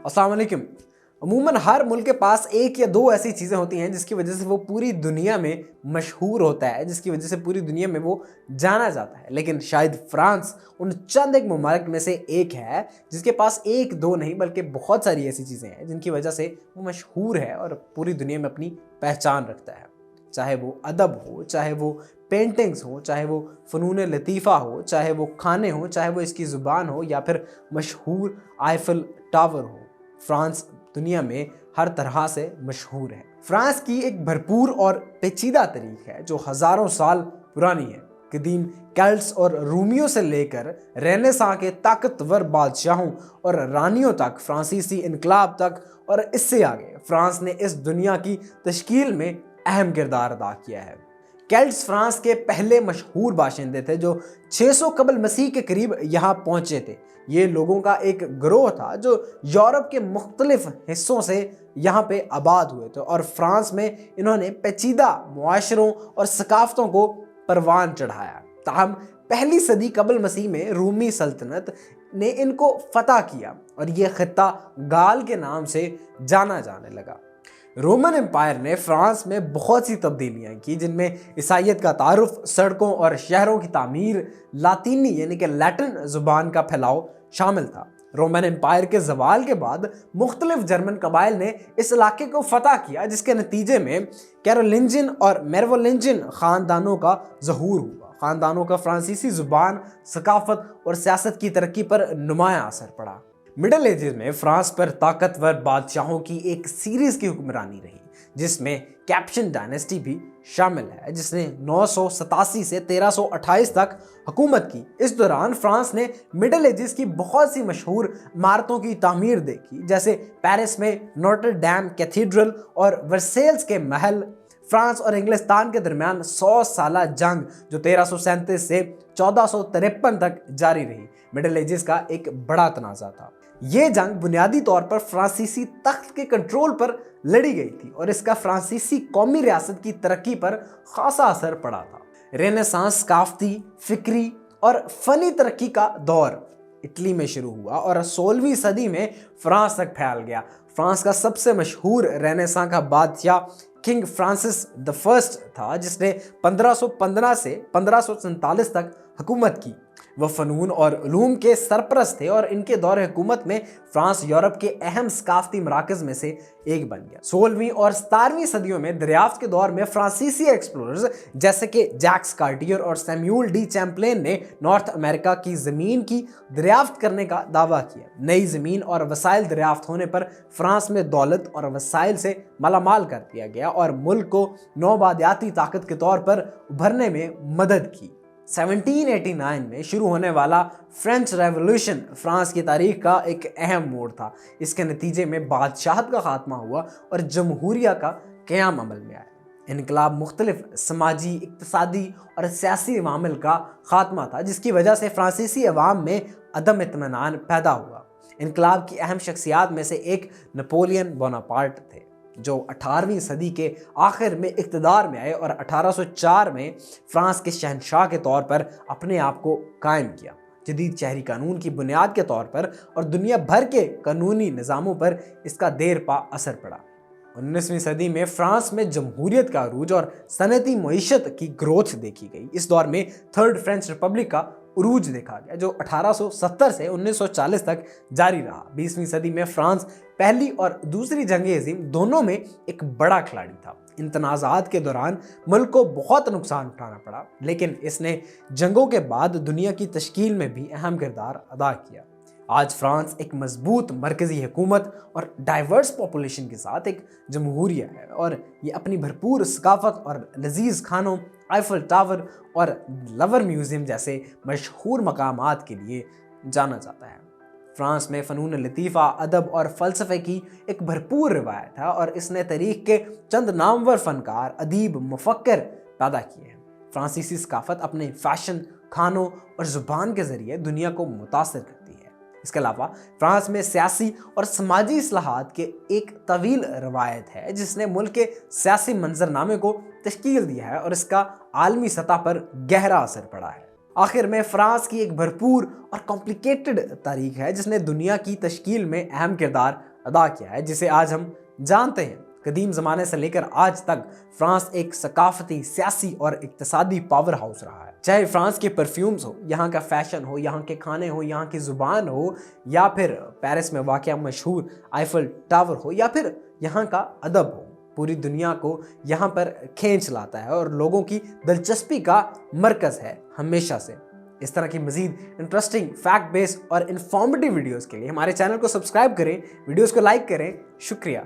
अस्सलाम वालेकुम। अमूमन हर मुल्क के पास एक या दो ऐसी चीज़ें होती हैं जिसकी वजह से वो पूरी दुनिया में मशहूर होता है, जिसकी वजह से पूरी दुनिया में वो जाना जाता है। लेकिन शायद फ्रांस उन चंद एक ममालिक में से एक है जिसके पास एक दो नहीं बल्कि बहुत सारी ऐसी चीज़ें हैं जिनकी वजह से वो मशहूर है और पूरी दुनिया में अपनी पहचान रखता है। चाहे वो अदब हो, चाहे वो पेंटिंग्स हो, चाहे वो फ़नून लतीफ़ा हो, चाहे वो खाने हो, चाहे वो इसकी ज़ुबान हो या फिर मशहूर आईफल टावर हो, फ्रांस दुनिया में हर तरह से मशहूर है। फ्रांस की एक भरपूर और पेचीदा तारीख है जो हज़ारों साल पुरानी है। कदीम केल्ट्स और रूमियों से लेकर रेनेसां के ताकतवर बादशाहों और रानियों तक, फ्रांसीसी इनकलाब तक और इससे आगे फ्रांस ने इस दुनिया की तश्कील में अहम किरदार अदा किया है। केल्ट्स फ्रांस के पहले मशहूर बाशिंदे थे जो 600 कबल मसीह के करीब यहाँ पहुँचे थे। ये लोगों का एक ग्रोह था जो यूरोप के मुख्तलिफ हिस्सों से यहाँ पे आबाद हुए थे और फ्रांस में इन्होंने पेचीदा मुआशरों और सकाफ़तों को परवान चढ़ाया। ताहम पहली सदी कबल मसीह में रूमी सल्तनत ने इनको फतह किया और ये खित्ता गाल के नाम से जाना जाने लगा। रोमन एम्पायर ने फ्रांस में बहुत सी तब्दीलियां की जिनमें ईसाइयत का तारुफ, सड़कों और शहरों की तामीर, लातीनी यानी कि लैटिन ज़ुबान का फैलाव शामिल था। रोमन एम्पायर के ज़वाल के बाद मुख्तलिफ जर्मन कबाइल ने इस इलाके को फतह किया जिसके नतीजे में कैरोलिंजियन और मेरोविंजियन ख़ानदानों का ज़हूर हुआ। ख़ानदानों का फ्रांसीसी ज़ुबान, सकाफ़त और सियासत की तरक्की पर नुमाया असर पड़ा। मिडल एजेस में फ्रांस पर ताकतवर बादशाहों की एक सीरीज की हुक्मरानी रही जिसमें कैप्शन डायनेस्टी भी शामिल है जिसने 987 से 1328 तक हुकूमत की। इस दौरान फ्रांस ने मिडल एजेस की बहुत सी मशहूर इमारतों की तामीर देखी, जैसे पेरिस में नोटर डैम कैथीड्रल और वर्सेल्स के महल। फ्रांस और इंग्लिस्तान के दरमियान 100 साला जंग जो 1337 से 1453 तक जारी रही मिडल एजेस का एक बड़ा तनाज़ा था। ये जंग बुनियादी तौर पर फ्रांसीसी तख्त के कंट्रोल पर लड़ी गई थी और इसका फ्रांसीसी कौमी रियासत की तरक्की पर खासा असर पड़ा था। रेनेसांस सकाफती, फिक्री और फनी तरक्की का दौर इटली में शुरू हुआ और 16वीं सदी में फ्रांस तक फैल गया। फ्रांस का सबसे मशहूर रेनेसां का बादशाह किंग फ्रांसिस द फर्स्ट था जिसने 1515 से 1547 तक हुकूमत की। वह फ़नून और उलूम के सरपरस्त थे और इनके दौर हुकूमत में फ्रांस यूरोप के अहम सकाफती मराकज़ में से एक बन गया। 16वीं और 17वीं सदियों में दरियाफ्त के दौर में फ्रांसीसी एक्सप्लोरर्स जैसे कि जैक्स कार्टियर और सैम्यूल डी चैम्पलेन ने नॉर्थ अमेरिका की ज़मीन की दरियाफ्त करने का दावा किया। नई ज़मीन और वसाइल दरियाफ्त होने पर फ्रांस में दौलत और वसाइल से मालामाल कर दिया गया और मुल्क को नौबादियाती ताकत के तौर पर उभरने में मदद की। 1789 में शुरू होने वाला फ्रेंच रेवोल्यूशन फ्रांस की तारीख का एक अहम मोड़ था। इसके नतीजे में बादशाहत का खात्मा हुआ और जमहूरिया का क़याम अमल में आया। इनकलाब मुख्तलिफ समाजी, इक़्तिसादी और सियासी अवामिल का खात्मा था जिसकी वजह से फ्रांसीसी अवाम में अदम इत्मीनान पैदा हुआ। इनकलाब की अहम शख्सियात में से एक नेपोलियन बोनापार्ट थे जो 18वीं सदी के आखिर में इक़्तिदार में आए और 1804 में फ्रांस के शहंशाह के तौर पर अपने आप को कायम किया। जदीद शहरी कानून की बुनियाद के तौर पर और दुनिया भर के कानूनी निज़ामों पर इसका देर पा असर पड़ा। 19वीं सदी में फ्रांस में जमहूरियत का अरूज और सनती मईशत की ग्रोथ देखी गई। इस दौर में थर्ड फ्रेंच रिपब्लिक का उरूज देखा गया जो 1870 से 1940 तक जारी रहा। 20वीं सदी में फ्रांस पहली और दूसरी जंग अज़ीम दोनों में एक बड़ा खिलाड़ी था। इन तनाज़ात के दौरान मुल्क को बहुत नुकसान उठाना पड़ा, लेकिन इसने जंगों के बाद दुनिया की तश्कील में भी अहम किरदार अदा किया। आज फ्रांस एक मजबूत मरकज़ी हुकूमत और डाइवर्स पॉपुलेशन के साथ एक जमहूरिया है और ये अपनी भरपूर सकाफ़त और लजीज खानों, आईफल टावर और लवर म्यूज़ियम जैसे मशहूर मकामात के लिए जाना जाता है। फ्रांस में फ़नून लतीफ़ा, अदब और फ़लसफ़े की एक भरपूर रिवायत है और इसने तारीख़ के चंद नामवर फ़नकार, अदीब, मुफ़क्किर पैदा किए हैं। फ्रांसीसी सकाफ़त अपने फ़ैशन, खानों और ज़ुबान के ज़रिए दुनिया को मुतासिर करती है। इसके अलावा फ्रांस में सियासी और समाजी इस्लाहात के एक तवील रवायत है जिसने मुल्क के सियासी मंजरनामे को तश्कील दिया है और इसका आलमी सतह पर गहरा असर पड़ा है। आखिर में फ्रांस की एक भरपूर और कॉम्प्लिकेटेड तारीख है जिसने दुनिया की तश्कील में अहम किरदार अदा किया है, जिसे आज हम जानते हैं। कदीम ज़माने से लेकर आज तक फ्रांस एक सकाफती, सियासी और इक्तिसादी पावर हाउस रहा है। चाहे फ्रांस के परफ्यूम्स हो, यहाँ का फैशन हो, यहाँ के खाने हो, यहाँ की ज़ुबान हो, या फिर पेरिस में वाक़या मशहूर आईफल टावर हो, या फिर यहाँ का अदब हो, पूरी दुनिया को यहाँ पर खींच लाता है और लोगों की दिलचस्पी का मरकज़ है हमेशा से। इस तरह की मज़ीद इंटरेस्टिंग, फैक्ट बेस्ड और इन्फॉर्मेटिव वीडियोज़ के लिए हमारे चैनल को सब्सक्राइब करें, वीडियोज़ को लाइक करें। शुक्रिया।